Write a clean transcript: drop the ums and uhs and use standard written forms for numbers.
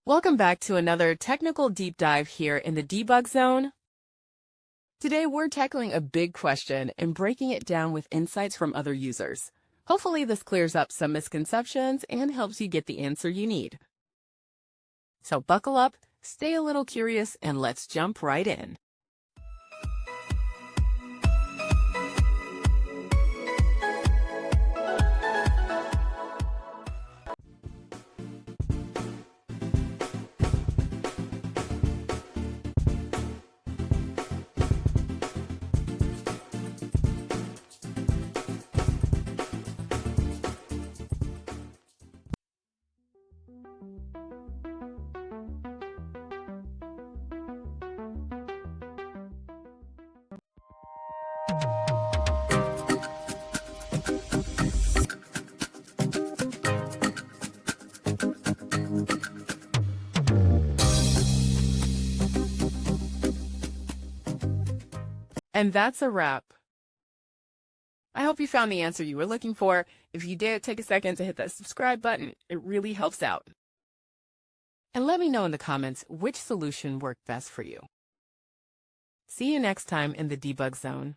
Welcome back to another technical deep dive here in the debug zone. Today we're tackling a big question and breaking it down with insights from other users. Hopefully this clears up some misconceptions and helps you get the answer you need. So buckle up, stay a little curious, and let's jump right in. And that's a wrap. I hope you found the answer you were looking for. If you did, take a second to hit that subscribe button. It really helps out. And let me know in the comments which solution worked best for you. See you next time in the debug zone.